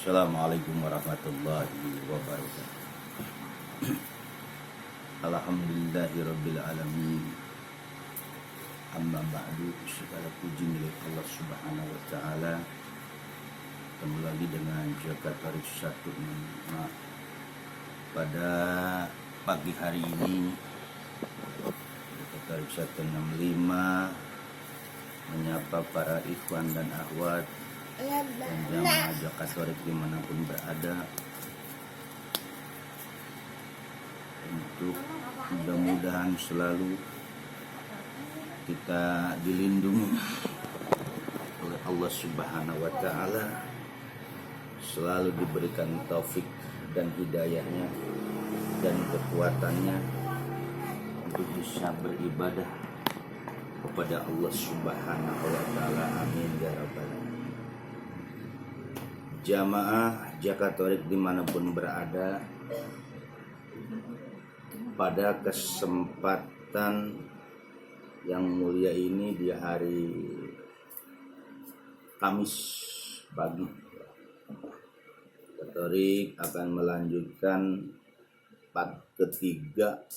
Assalamualaikum warahmatullahi wabarakatuh. Alhamdulillahirabbil alamin. Amma ba'du, segala puji milik Allah Subhanahu wa taala. Ketemu lagi dengan Jakarta Tarik 165 pada pagi hari ini. Jakarta Tarik 165 menyapa para ikhwan dan akhwat dan jamaah Jakatorik dimanapun berada, untuk mudah-mudahan selalu kita dilindungi oleh Allah Subhanahu wa taala, selalu diberikan taufik dan hidayahnya dan kekuatannya untuk bisa beribadah kepada Allah Subhanahu wa taala. Amin ya rabbal alamin. Jamaah Jakatorik dimanapun berada, pada kesempatan yang mulia ini di hari Kamis pagi, Jakatorik akan melanjutkan part ketiga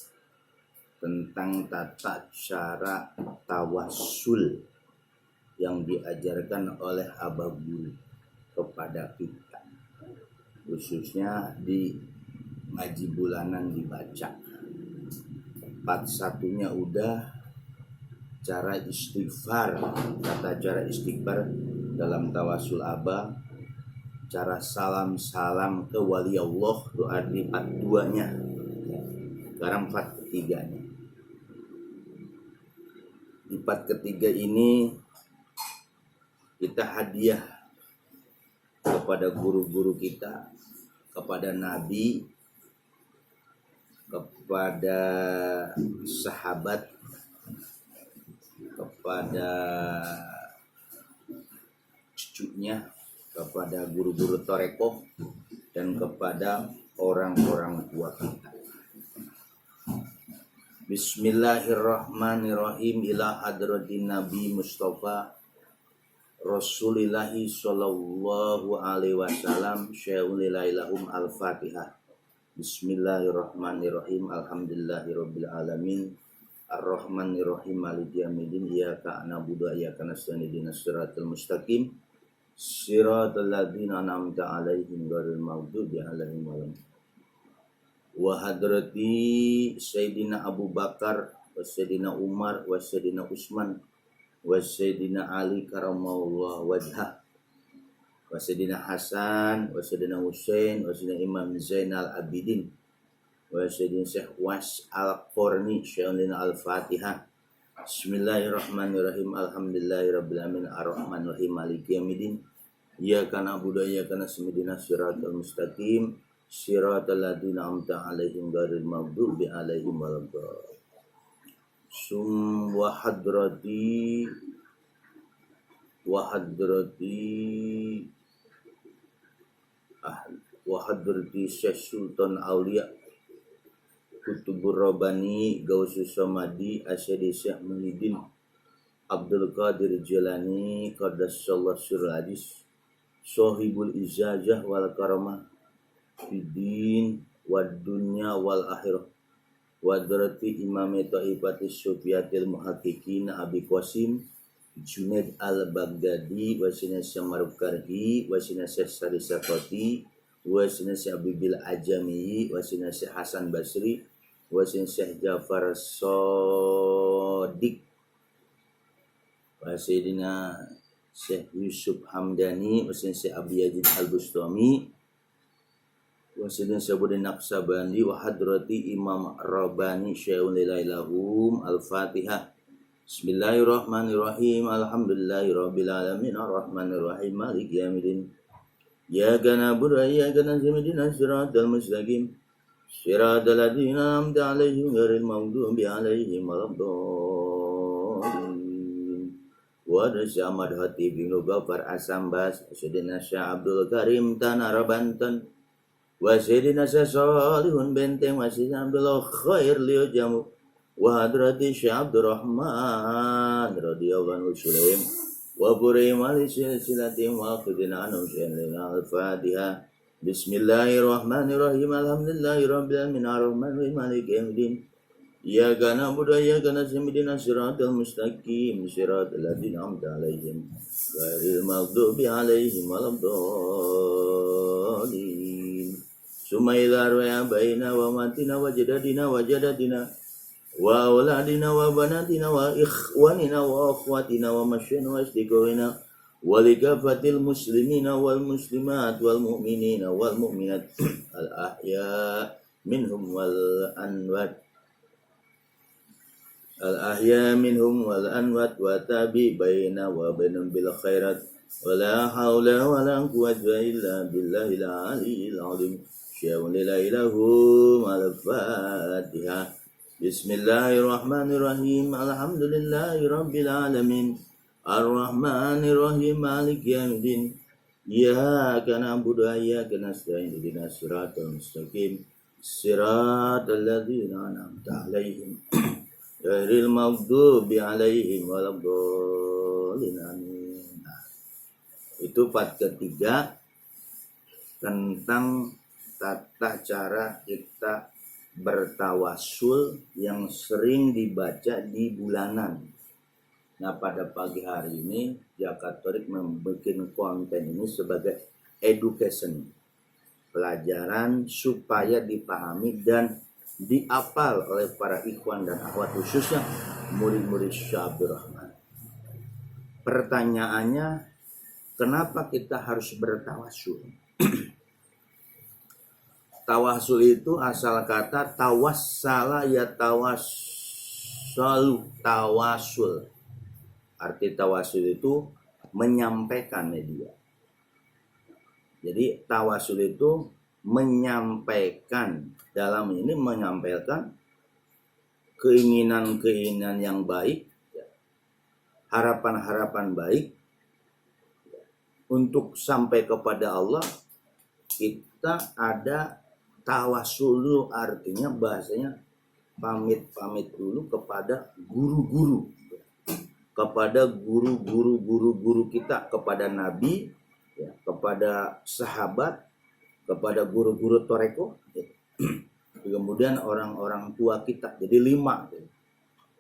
tentang tata cara tawassul yang diajarkan oleh Abah Guru kepada kita, khususnya di ngaji bulanan dibaca. Part satunya udah cara istighfar, tata cara istighfar dalam tawasul Abah, cara salam ke wali Allah, doa di part 2-nya. Sekarang part ketiganya. Di part ketiga ini kita hadiah kepada guru-guru kita, kepada Nabi, kepada sahabat, kepada cucunya, kepada guru-guru Torekoh, dan kepada orang-orang tua kita. Bismillahirrahmanirrahim. Ila hadratin Nabi Mustafa Rasulillahi sallallahu alaihi wasallam. Syaulilailahum al-Fatihah. Bismillahirrahmanirrahim. Alhamdulillahirabbil alamin. Ar-Rahmanirrahim. Maliki yaumiddin. Iyyaka na'budu wa iyyaka nasta'in. Ihdinas siratal mustaqim. Siratal ladzina an'amta 'alaihim ghairil maghdubi 'alaihim waladdallin. Wa hadrati Sayyidina Abu Bakar wa Sayyidina Umar wa Sayyidina Utsman wa Sayyidina Ali karamallahu wajhah wa Sayyidina Hasan wa Sayyidina Husain wa Sayyidina Imam Zainal Abidin wa Sayyidina Syekh Was Al-Qarni. Syaikhina Al-Fatihah. Bismillahirrahmanirrahim. Alhamdulillahirabbil alamin. Ar-Rahmanirrahim. Maliki yaumiddin. Iyyaka na'budu wa iyyaka nasta'in. Ihdinas siratal mustaqim. Siratal ladzina an'amta 'alaihim ghairil maghdubi 'alaihim waladdallin. Wa hadrati Syekh Sultan Aulia Kutubur Rabbani Gausus Samadi Asyadi Syekh Muhyiddin Abdul Qadir Jilani Qaddasallahu sirrul hadis Sohibul Izajah wal Karamah Fiddin wad dunya wal akhirah. Wadrati Imam Ta'ifatis Sufiyatil Muhaqqiqin Abi Qasim Junaid Al-Baghdadi Wasina Syamaruf Karhi Wasina Syekh Sari Sakoti Wasina Syekh Abibil Ajami Wasina Syekh Hasan Basri Wasina Syekh Jafar Sodik Wasina Syekh Yusuf Hamdani Wasina Syekh Abi Yazid Al-Bustami Wasidin Sabudin Naqsabandi wa hadrati Imam Rabbani Syaikhulilahum. Al-Fatihah. Bismillahirrahmanirrahim. Alhamdulillahirabbil alamin. Ar-Rahmanirrahim. Maliki yaumiddin. Iyyaka na'budu wa iyyaka nasta'in. Ihdinas siratal mustaqim. Siratal ladzina an'amta 'alaihim ghairil maghdubi 'alaihim waladdallin. Wa Ahmad Hatib bin Ghaffar Asambas, Sayyidina Syekh Abdul Karim Tanarabantan, wa Sayyidina Syekh Salihun Benteng, wa Sayyidina Abdullah Khair Liu Jamu, wa hadrati Syekh Abdurrahman radhiyallahu anhu Sulaim, وبرهم لسلسلتهم واخذنا عنهم شيئا لنا الفاتحة. بسم الله الرحمن الرحيم الحمد لله رب العالمين الرحمن الرحيم مالك يوم الدين إياك نعبد وإياك نستعين اهدنا الصراط المستقيم صراط الذين أنعمت عليهم غير المغضوب عليهم ولا الضالين ثم إذا روى بيننا وماتنا وجددنا وجددنا وأولادنا وبناتنا وإخواننا وأخواتنا ومشينا وأصدقائنا ولكافة المسلمين والمسلمات والمؤمنين والمؤمنات الأحياء منهم والأموات وتابع بيننا وبينهم بالخيرات ولا حول ولا قوة إلا بالله العلي العظيم شيء لا إله إلا الفاتحة. Bismillahirrahmanirrahim. Alhamdulillahirabbil alamin. Arrahmanirrahim. Maliki yaumiddin. Iyyaka na'budu wa iyyaka nasta'in. Ihdinas siratal mustaqim. Siratal ladzina an'amta 'alaihim. Ghairil maghdubi 'alaihim waladdallin. Itu part ketiga tentang tata cara kita bertawasul yang sering dibaca di bulanan. Nah, pada pagi hari ini Jakatorik membuat konten ini sebagai education, pelajaran supaya dipahami dan diapal oleh para ikhwan dan akhwat, khususnya murid-murid Syabir Rahman. Pertanyaannya, kenapa kita harus bertawasul? Tawasul itu asal kata tawassala ya tawassalu, tawasul. Arti tawasul itu menyampaikan media. Jadi tawasul itu menyampaikan, dalam ini menyampaikan keinginan-keinginan yang baik, harapan-harapan baik untuk sampai kepada Allah. Kita ada tawasul dulu, artinya bahasanya pamit dulu kepada guru-guru, kepada guru-guru kita, kepada Nabi, ya, kepada sahabat, kepada guru-guru toreko, ya. Kemudian orang-orang tua kita. Jadi 5, ya.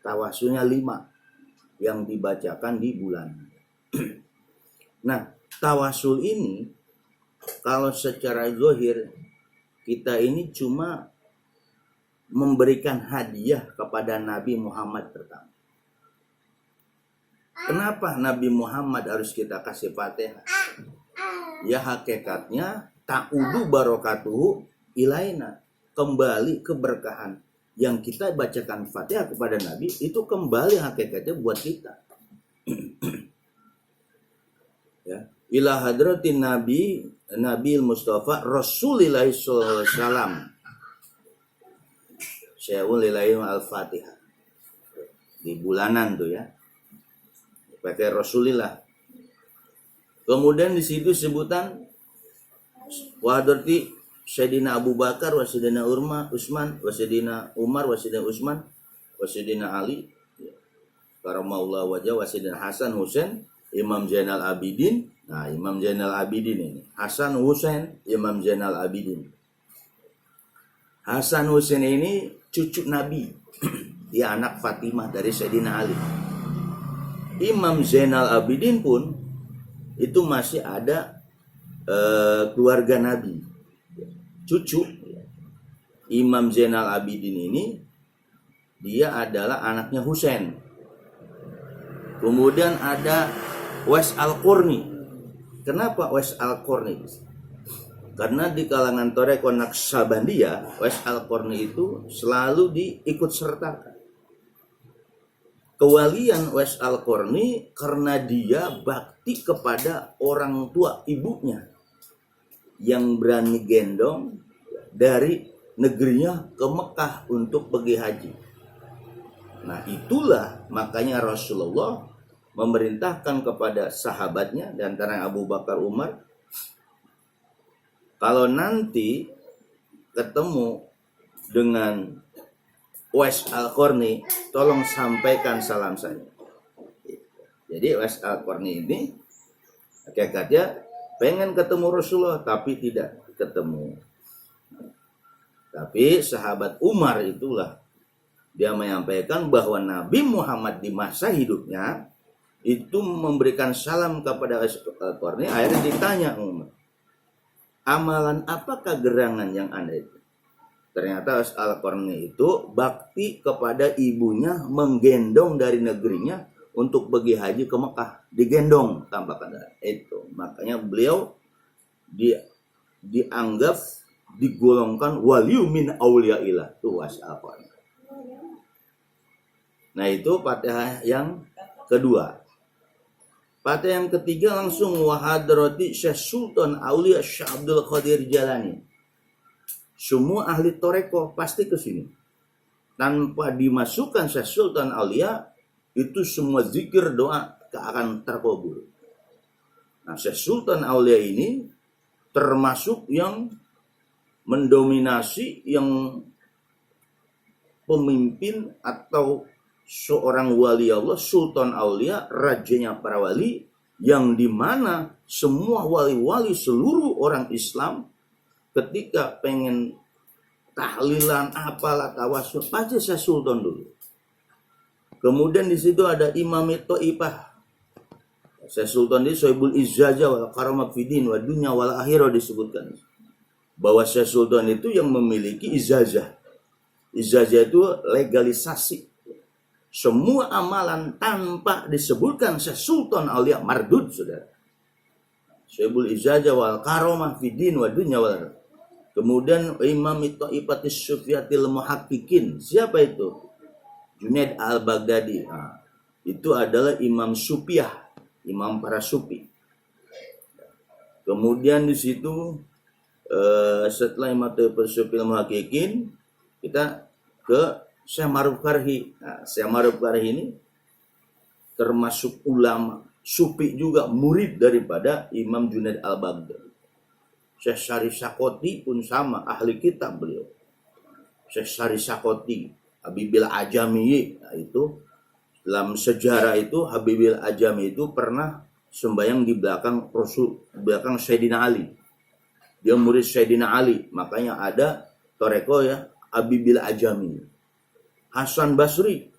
Tawasulnya 5 yang dibacakan di bulan. Nah, tawasul ini kalau secara zahir kita ini cuma memberikan hadiah kepada Nabi Muhammad pertama. Kenapa Nabi Muhammad harus kita kasih Fatihah? Ya hakikatnya ta'udu barakatuhu ilaina, kembali keberkahan yang kita bacakan Fatihah kepada Nabi itu kembali hakikatnya buat kita. Ya, ila hadratin Nabi Mustafa Rasulullah sallallahu alaihi wasallam. Syai'un lillahi al-Fatihah. Di bulanan tuh ya. Pakai Rasulillah. Kemudian di situ sebutan wahadrati Sayyidina Abu Bakar, wa Sayyidina Utsman, wa Sayyidina Umar, wa Sayyidina Utsman, wa Sayyidina Ali. Karamallahu wajah, wa Sayyidina Hasan Husain, Imam Zainal Abidin. Nah, Imam Zainal Abidin ini. Hasan Husain, Imam Zainal Abidin. Hasan Husain ini cucu Nabi. Dia anak Fatimah dari Sayyidina Ali. Imam Zainal Abidin pun itu masih ada keluarga Nabi. Cucu Imam Zainal Abidin ini dia adalah anaknya Husain. Kemudian ada Wais Al-Qurni. Kenapa Wais Al-Qurni? Karena di kalangan Thariqah Naqsabandiyah, Wais Al-Qurni itu selalu diikut sertakan. Kewalian Wais Al-Qurni karena dia bakti kepada orang tua ibunya yang berani gendong dari negerinya ke Mekah untuk pergi haji. Nah, itulah makanya Rasulullah memerintahkan kepada sahabatnya di antara Abu Bakar, Umar, kalau nanti ketemu dengan Wais Al-Qurni, tolong sampaikan salam saya. Jadi Uwais Al-Qarni ini hakikatnya pengen ketemu Rasulullah tapi tidak ketemu. Tapi sahabat Umar itulah dia menyampaikan bahwa Nabi Muhammad di masa hidupnya itu memberikan salam kepada Uwais Al-Qarni. Akhirnya ditanya Umar, amalan apakah gerangan yang Anda itu? Ternyata Uwais Al-Qarni itu bakti kepada ibunya, menggendong dari negerinya untuk pergi haji ke Mekah, digendong tanpa kendaraan. Itu makanya beliau dianggap digolongkan waliyu min auliyaillah, itu Uwais Al-Qarni. Nah, itu Fatihah yang kedua. Fatihah yang ketiga langsung wahadrati Syekh Sultan Aulia Syekh Abdul Qadir Jalani. Semua ahli toreko pasti ke sini. Tanpa dimasukkan Syekh Sultan Aulia, itu semua zikir doa akan terkabul. Nah, Syekh Sultan Aulia ini termasuk yang mendominasi, yang pemimpin atau seorang wali Allah, Sultan Aulia, rajanya para wali, yang dimana semua wali-wali seluruh orang Islam ketika pengen tahlilan apalah tawasul pasti Syekh Sultan dulu. Kemudian di situ ada Imam Thaifah. Syekh Sultan ini Sohibul Izzajah wal Karamah Fidin wa dunya wal akhirah disebutkan. Bahwa Syekh Sultan itu yang memiliki ijazah. Ijazah itu legalisasi. Semua amalan tanpa disebutkan Syekh Sultan Aulia mardud, saudara. Sohibul Izzajah wal Karamah Fidin wa dunya wal akhirah. Kemudian Imam Thaifatis Sufyatil Muhaqqiqin. Siapa itu? Junaid al-Baghdadi. Nah, itu adalah Imam Supiah, imam para sufi. Kemudian di situ setelah Imam Thaifatil Muhaqqiqin, kita ke Syekh Ma'ruf Qarhi. Nah, Syekh Ma'ruf Qarhi ini termasuk ulama sufi juga, murid daripada Imam Junaid al-Baghdadi. Syekh Syarif Sakoti pun sama, ahli kitab beliau. Syekh Syarif Sakoti, Habibil Ajami, nah itu dalam sejarah itu Habibil Ajami itu pernah sembahyang di belakang Rasul, belakang Sayyidina Ali. Dia murid Sayyidina Ali, makanya ada toreko ya Habibil Ajami. Hasan Basri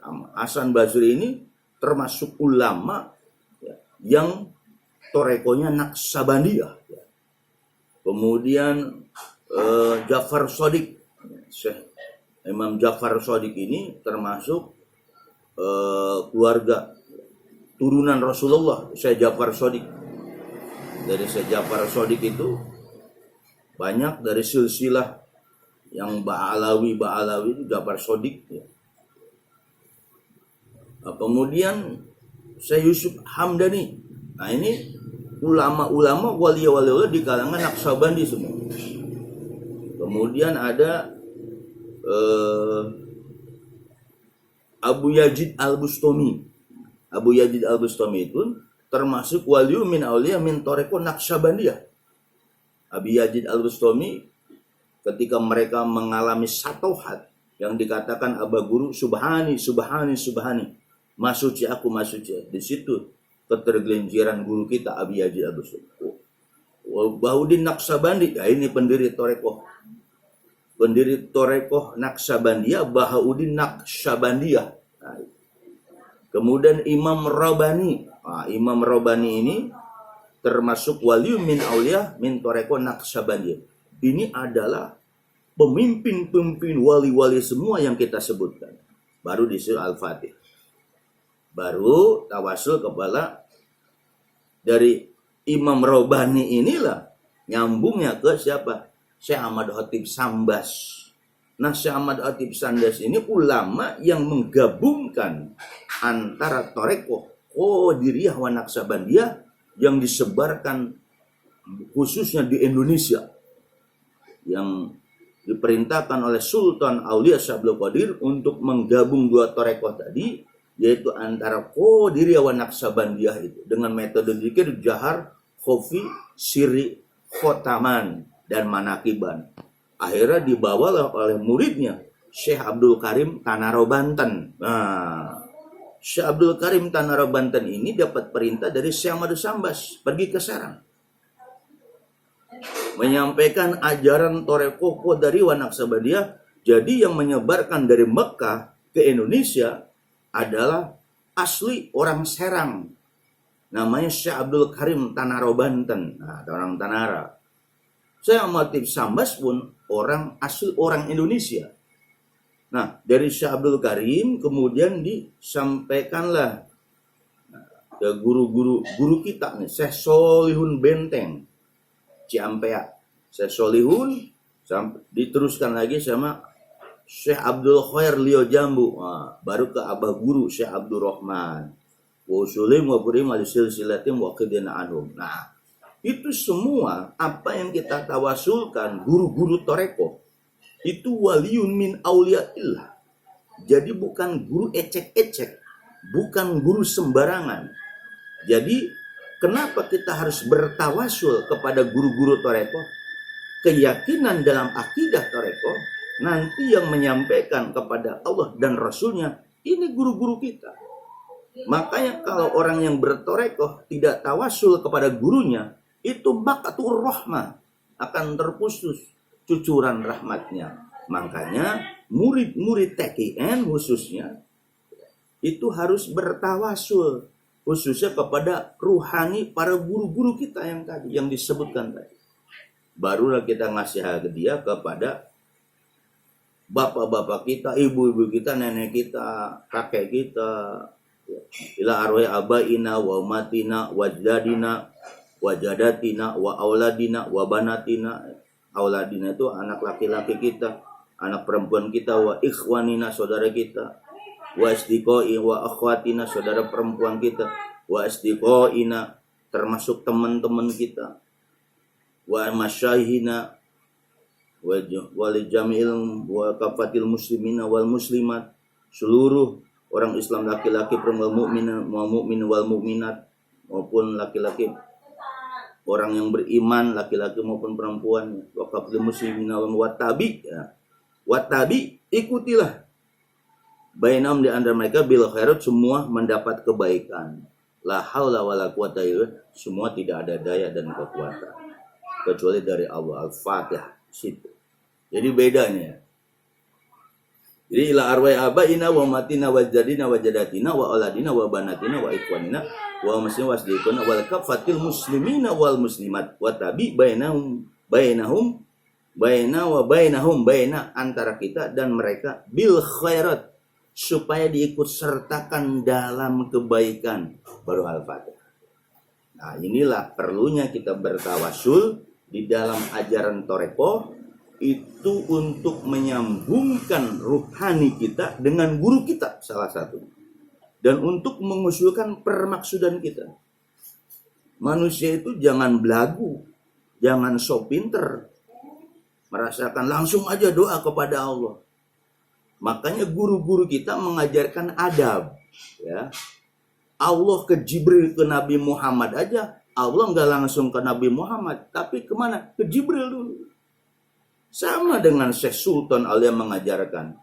ini termasuk ulama ya, yang torekonya Naqsabandiyah. Ya. Kemudian Ja'far Shadiq, Syekh Imam Ja'far Shadiq ini termasuk keluarga turunan Rasulullah, Syekh Ja'far Shadiq. Dari Syekh Ja'far Shadiq itu banyak dari silsilah yang Ba'alawi itu Ja'far Shadiq. Ya. Nah, kemudian Syekh Yusuf Hamdani. Nah, ini ulama-ulama wali-wali di kalangan Naqsabandi semua. Kemudian ada Abu Yazid Al-Bustami. Abu Yazid Al-Bustami itu termasuk waliyu min auliya min toreko Naqsabandiyah. Abu Yazid Al-Bustami ketika mereka mengalami satohat yang dikatakan Aba Guru subhani. Masuci aku masuci. Di situ ketergelinciran guru kita Abu Yazid Al-Bustami. Bahudin Naqsabandi, ya ini pendiri torekoh. Pendiri torekoh Naqsabandiyah, Bahauddin Naqsabandiyah. Nah, kemudian Imam Rabbani. Nah, Imam Rabbani ini termasuk wali min aulia min torekoh Naqsabandiyah. Ini adalah pemimpin-pemimpin wali-wali semua yang kita sebutkan. Baru di surah Al-Fatih. Baru tawasul kepada dari Imam Rabbani inilah nyambungnya ke siapa? Syekh Ahmad Khatib Sambas. Nah, Syekh Ahmad Khatib Sambas ini ulama yang menggabungkan antara torekoh Qadiriyah wa Naqsabandiyah yang disebarkan khususnya di Indonesia, yang diperintahkan oleh Sultan Aulia Syekh Abdul Qadir untuk menggabung dua torekoh tadi, yaitu antara Qadiriyah wa Naqsabandiyah itu dengan metode zikir jahar, khofi, sirri, khotaman dan manakiban. Akhirnya dibawalah oleh muridnya Syekh Abdul Karim Tanaro Banten. Nah, Syekh Abdul Karim Tanara Banten ini dapat perintah dari Syekh Ahmad Sambas pergi ke Serang, menyampaikan ajaran Thoreko Qadariyah Naqsabandiyah. Jadi yang menyebarkan dari Mekah ke Indonesia adalah asli orang Serang, namanya Syekh Abdul Karim Tanara Banten. Nah, orang Tanara. Syekh Ahmad Sambas pun orang asli orang Indonesia. Nah, dari Syekh Abdul Karim kemudian disampaikanlah ke guru kita nih, Syekh Solihun Benteng Ciampea. Syekh Solihun diteruskan lagi sama Syekh Abdul Khair Lio Jambu. Nah, baru ke abah guru Syekh Abdul Rahman. Wa usulim wa burim al silsilatim wa qidina anhum. Nah, itu semua apa yang kita tawasulkan guru-guru toreko itu waliun min auliyaillah. Jadi bukan guru ecek-ecek, bukan guru sembarangan. Jadi kenapa kita harus bertawasul kepada guru-guru toreko? Keyakinan dalam akidah toreko nanti yang menyampaikan kepada Allah dan Rasulnya ini guru-guru kita. Makanya kalau orang yang bertorekoh tidak tawasul kepada gurunya, itu maqatur rahmah, akan terputus cucuran rahmatnya. Makanya murid-murid TKN khususnya itu harus bertawasul khususnya kepada ruhani para guru-guru kita yang tadi yang disebutkan tadi. Barulah kita ngasih hadiah kepada bapak-bapak kita, ibu-ibu kita, nenek kita, kakek kita, ila arwah abaina wa umatina wa jadina wa jadatina wa auladina wa banatina. Auladina itu anak laki-laki kita, anak perempuan kita, wa ikhwanina saudara kita, wa asdiqoi wa akhwatina saudara perempuan kita, wa asdiqoina termasuk teman-teman kita, wa masyayihina wali jamil wa kafatil muslimina wal muslimat, seluruh orang Islam laki-laki perempuan mukmin wal mukminat, maupun laki-laki orang yang beriman laki-laki maupun perempuan, wa kafatil muslimina wa tabi ya. Wa tabi ikutilah bainahum di antara mereka bil khairat, semua mendapat kebaikan. La haula wala quwata illa billah, semua tidak ada daya dan kekuatan kecuali dari Allah. Al-Fatihah situ. Jadi bedanya. Jadi ila arwah abaina wa matina wa jadina wa jadatina wa auladina wa banatina wa ikhwanina wa muslimin wasdiquna wal kafatil muslimina wal muslimat wa tabi bainahum baina antara kita dan mereka bil khairat, supaya diikut sertakan dalam kebaikan. Baru Al-Fatihah. Nah, inilah perlunya kita bertawasul di dalam ajaran Thoreko itu untuk menyambungkan ruhani kita dengan guru kita salah satu, dan untuk mengusulkan permaksudan kita. Manusia itu jangan belagu, jangan sok pinter, merasakan langsung aja doa kepada Allah. Makanya guru-guru kita mengajarkan adab, ya. Allah ke Jibril ke Nabi Muhammad aja, Allah nggak langsung ke Nabi Muhammad, tapi kemana? Ke Jibril dulu. Sama dengan Syekh Sultan Aulia mengajarkan,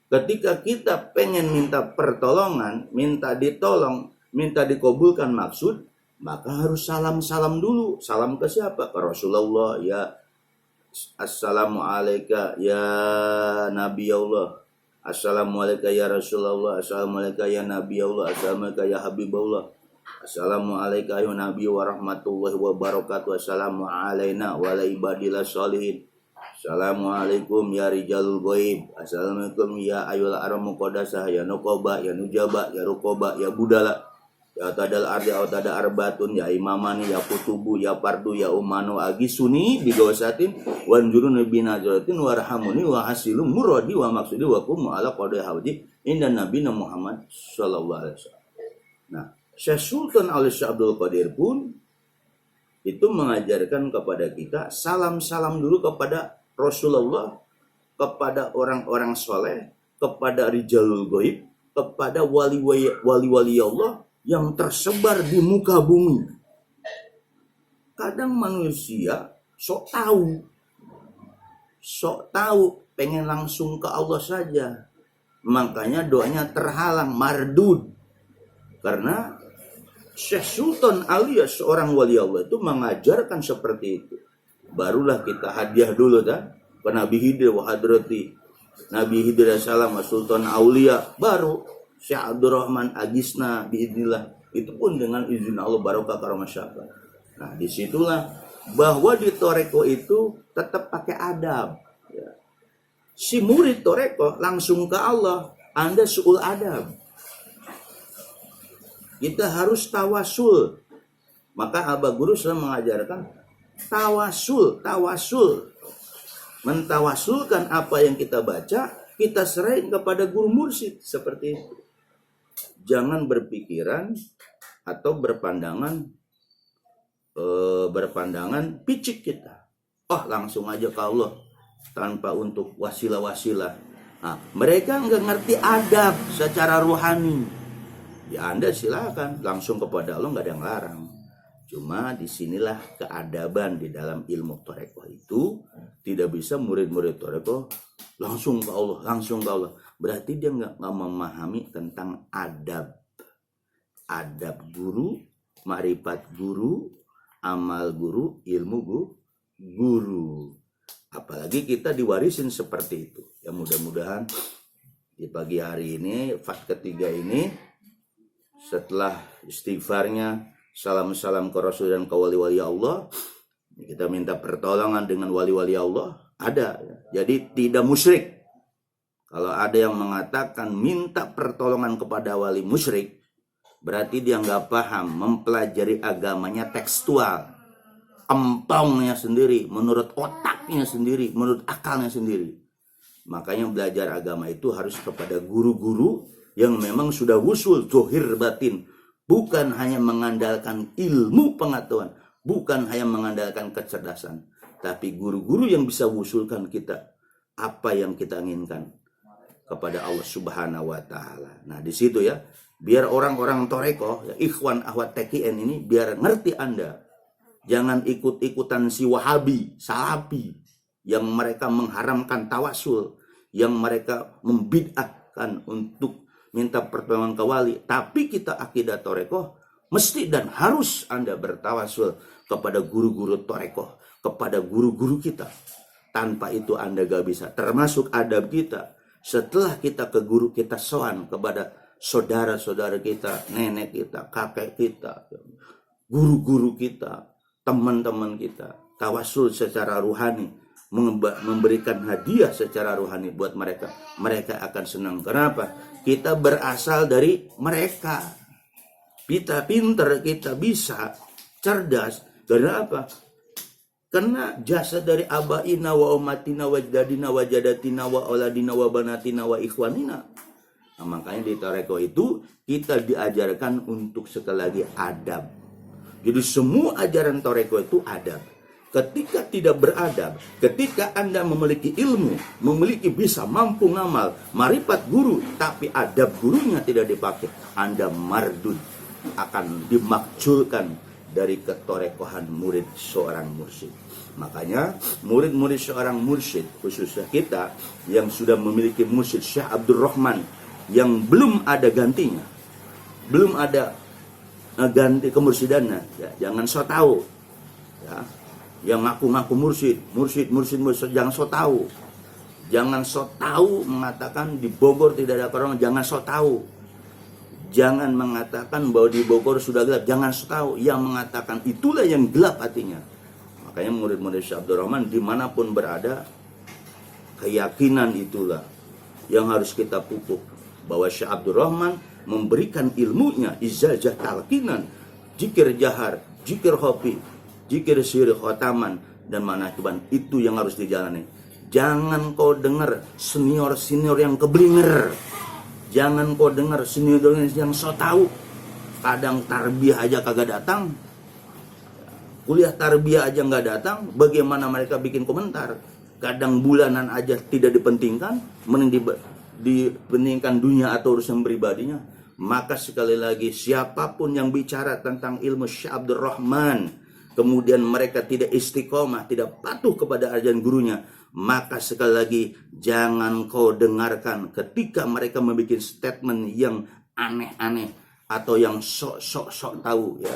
ketika kita pengen minta pertolongan, minta ditolong, minta dikabulkan maksud, maka harus salam-salam dulu. Salam ke siapa? Ke Rasulullah, ya. Assalamualaikum ya Nabi Allah, Assalamualaikum ya Rasulullah, Assalamualaikum ya Nabi Allah, Assalamualaikum ya Habibullah, Assalamualaikum ya Nabi wa rahmatullahi wa barakatuh, Assalamu alaina wa ala ibadillah sholihin, Assalamualaikum ya rijalul ghaib, Assalamualaikum ya ayul aramu qadasah, ya nukoba, ya nujaba, ya rukoba, ya budala, ya tadal ardi au tada arbatun, ya imamani, ya kutubu, ya pardu, ya umano agisuni bigawasatin wanjurun binazaratin warhamuni wa hasilum muradi wa maksudi wa kum ala qadai haji inda nabiyina Muhammad sallallahu alaihi wasallam. Nah, Syekh Sultan Al-Syekh Abdul Qadir pun itu mengajarkan kepada kita salam-salam dulu kepada Rasulullah, kepada orang-orang soleh, kepada rijalul ghaib, kepada wali-wali Allah yang tersebar di muka bumi. Kadang manusia sok tahu, pengen langsung ke Allah saja. Makanya doanya terhalang, mardud. Karena Syekh Sultan Aulia seorang wali Allah itu mengajarkan seperti itu. Barulah kita hadiah dulu kan ke Nabi Hidir wa hadrati Nabi Hidir salam Sultan Aulia, baru Syekh Abdurrahman Agisna biidznillah. Itu pun dengan izin Allah barokah karomah syafaat. Nah, disitulah bahwa di toreko itu tetap pakai adab. Ya. Si murid toreko langsung ke Allah, Anda suul adab. Kita harus tawasul. Maka Abah Guru selalu mengajarkan tawasul. Mentawasulkan apa yang kita baca, kita serahin kepada guru mursyid. Seperti itu. Jangan berpikiran atau berpandangan picik kita. Oh, langsung aja ke Allah tanpa untuk wasilah-wasilah. Nah, mereka nggak ngerti adab secara rohani. Ya Anda silakan langsung kepada Allah, nggak ada yang larang. Cuma disinilah keadaban di dalam ilmu toreko itu. Tidak bisa murid-murid toreko langsung ke Allah. Berarti dia nggak memahami tentang adab. Adab guru, marifat guru, amal guru, ilmu guru. Apalagi kita diwarisin seperti itu. Ya mudah-mudahan di pagi hari ini, fat ketiga ini, setelah istighfarnya, salam-salam ke Rasul dan ke wali-wali Allah, kita minta pertolongan dengan wali-wali Allah. Ada. Jadi tidak musyrik. Kalau ada yang mengatakan minta pertolongan kepada wali musyrik, berarti dia nggak paham mempelajari agamanya tekstual. Empongnya sendiri, menurut otaknya sendiri, menurut akalnya sendiri. Makanya belajar agama itu harus kepada guru-guru yang memang sudah wusul zohir batin, bukan hanya mengandalkan ilmu pengetahuan, bukan hanya mengandalkan kecerdasan, tapi guru-guru yang bisa wusulkan kita apa yang kita inginkan kepada Allah Subhanahu wa taala. Nah, di situ ya, biar orang-orang toreko, ya, ikhwan ahwat TKN ini biar ngerti Anda. Jangan ikut-ikutan si Wahabi, Salafi yang mereka mengharamkan tawasul, yang mereka membid'ahkan untuk minta pertolongan ke wali. Tapi kita akidah toreko mesti dan harus Anda bertawasul kepada guru-guru toreko, kepada guru-guru kita. Tanpa itu Anda gak bisa. Termasuk adab kita. Setelah kita ke guru, kita sowan kepada saudara-saudara kita, nenek kita, kakek kita, guru-guru kita, teman-teman kita. Tawasul secara ruhani, memberikan hadiah secara rohani buat mereka. Mereka akan senang. Kenapa? Kita berasal dari mereka. Kita pinter, kita bisa, cerdas. Karena apa? Karena jasa dari abaina wa umatina wa jadina wa jadatina wa auladina wa banatina wa ikhwanina. Nah, makanya di toreko itu kita diajarkan untuk sekali lagi adab. Jadi semua ajaran toreko itu adab. Ketika tidak beradab, ketika Anda memiliki ilmu, memiliki bisa mampu ngamal, marifat guru, tapi adab gurunya tidak dipakai, Anda mardud, akan dimakculkan dari ketorekohan murid seorang mursyid. Makanya murid-murid seorang mursyid, khususnya kita yang sudah memiliki mursyid Syekh Abdurrahman yang belum ada gantinya, belum ada ganti kemursidannya, ya, jangan so tahu, ya. Yang ngaku-ngaku mursyid, jangan so tahu. Jangan so tahu mengatakan di Bogor tidak ada corona, jangan so tahu. Jangan mengatakan bahwa di Bogor sudah gelap, jangan so tahu. Yang mengatakan itulah yang gelap hatinya. Makanya murid-murid Syekh Abdurrahman dimanapun berada, keyakinan itulah yang harus kita pupuk. Bahwa Syekh Abdurrahman memberikan ilmunya, izajah talqinan, zikir jahar, zikir khofi, jikir siri khotaman dan manakiban, itu yang harus dijalani. Jangan kau dengar senior-senior yang keblinger. Jangan kau dengar senior yang so tahu. Kadang tarbiyah aja kagak datang. Kuliah tarbiyah aja nggak datang. Bagaimana mereka bikin komentar? Kadang bulanan aja tidak dipentingkan, mending dipentingkan dunia atau urusan pribadinya. Maka sekali lagi, siapapun yang bicara tentang ilmu Syekh Abdurrahman, kemudian mereka tidak istiqomah, tidak patuh kepada ajaran gurunya, Maka sekali lagi, jangan kau dengarkan ketika mereka membuat statement yang aneh-aneh atau yang sok tahu ya.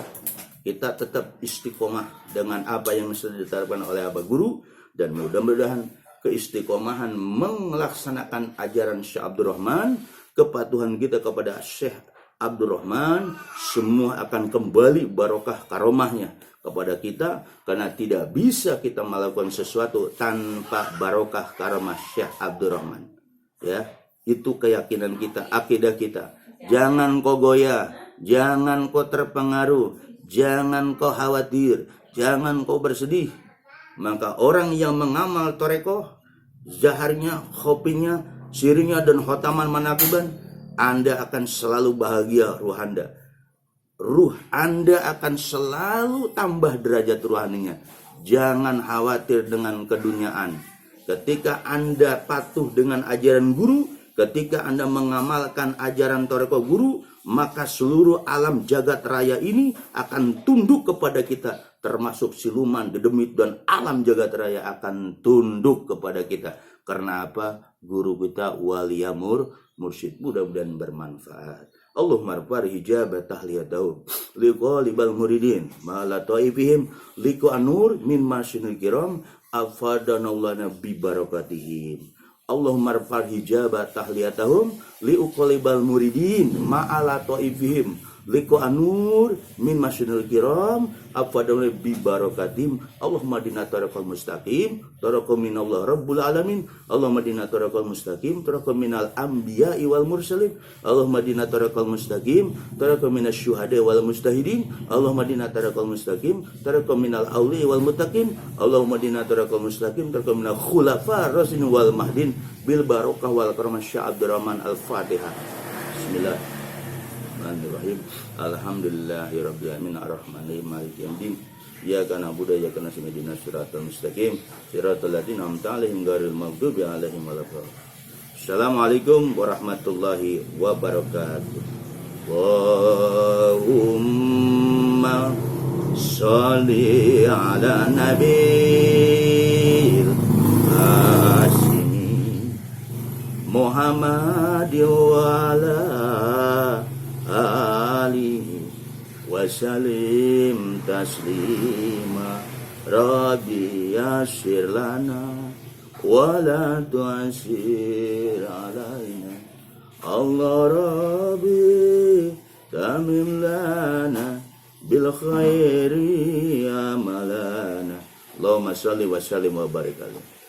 Kita tetap istiqomah dengan apa yang sudah ditetapkan oleh Abah Guru, dan mudah-mudahan keistiqomahan melaksanakan ajaran Syekh Abdul Rahman, kepatuhan kita kepada Syekh Abdul Rahman, semua akan kembali barokah karomahnya kepada kita, karena tidak bisa kita melakukan sesuatu tanpa barokah karomah Syekh Abdul Rahman. Ya, itu keyakinan kita, akidah kita. Jangan kau goyah, jangan kau terpengaruh, jangan kau khawatir, jangan kau bersedih. Maka orang yang mengamal torekoh, zaharnya, khopinya, sirinya, dan khotaman manakiban, Anda akan selalu bahagia ruh Anda. Ruh Anda akan selalu tambah derajat ruhaninya. Jangan khawatir dengan keduniaan. Ketika Anda patuh dengan ajaran guru, ketika Anda mengamalkan ajaran torekoh guru, maka seluruh alam jagat raya ini akan tunduk kepada kita, termasuk siluman, dedemit, dan alam jagat raya akan tunduk kepada kita. Karena apa? Guru kita waliyamur mursyid. Mudah-mudahan bermanfaat. Allahumma rfar hijab tahliyatahu liqalibal muridin ma'ala ta'ifihim liqu anur min masyinil kiram afadanallahna bi barakatihim. Allahumma rfar hijab tahliyatahum liqalibal muridin ma'ala ta'ifihim liqu anur min masyinil kiram afadanallahna bi barakatim. Allahumma dina tariqal mustaqim tariqal minallah rabbul alamin. Allahumma dina tariqal mustaqim tariqal minal anbiya'i wal mursalin. Allahumma dina tariqal mustaqim tariqal minasy syuhada wal mustahidin. Allahumma dina tariqal mustaqim tariqal minal awliya wal muttaqin. Allahumma dina tariqal mustaqim tariqal minal khulafa rasyidin wal mahdin bil barakah wal karamah Syekh Abdul Rahman. Al-Fatihah. Bismillahirrahmanirrahim. Alhamdulillahirabbil alamin arrahmanirrahim maliki yaumiddin. Iyyaka na'budu wa iyyaka nasta'in ihdinas siratal mustaqim siratal ladzina an'amta 'alaihim ghairil maghdubi 'alaihim waladdallin. Assalamualaikum warahmatullahi wabarakatuh. Allahumma sholli ala nabiyil Hashimi Muhammad wa ala alihi wasallim taslima. Rabbi yassir lana wala tu'assir alaina. Allah Rabbi tamim lana bil khairi amalana. Allahumma sholli wa sallim wa barik alaihi.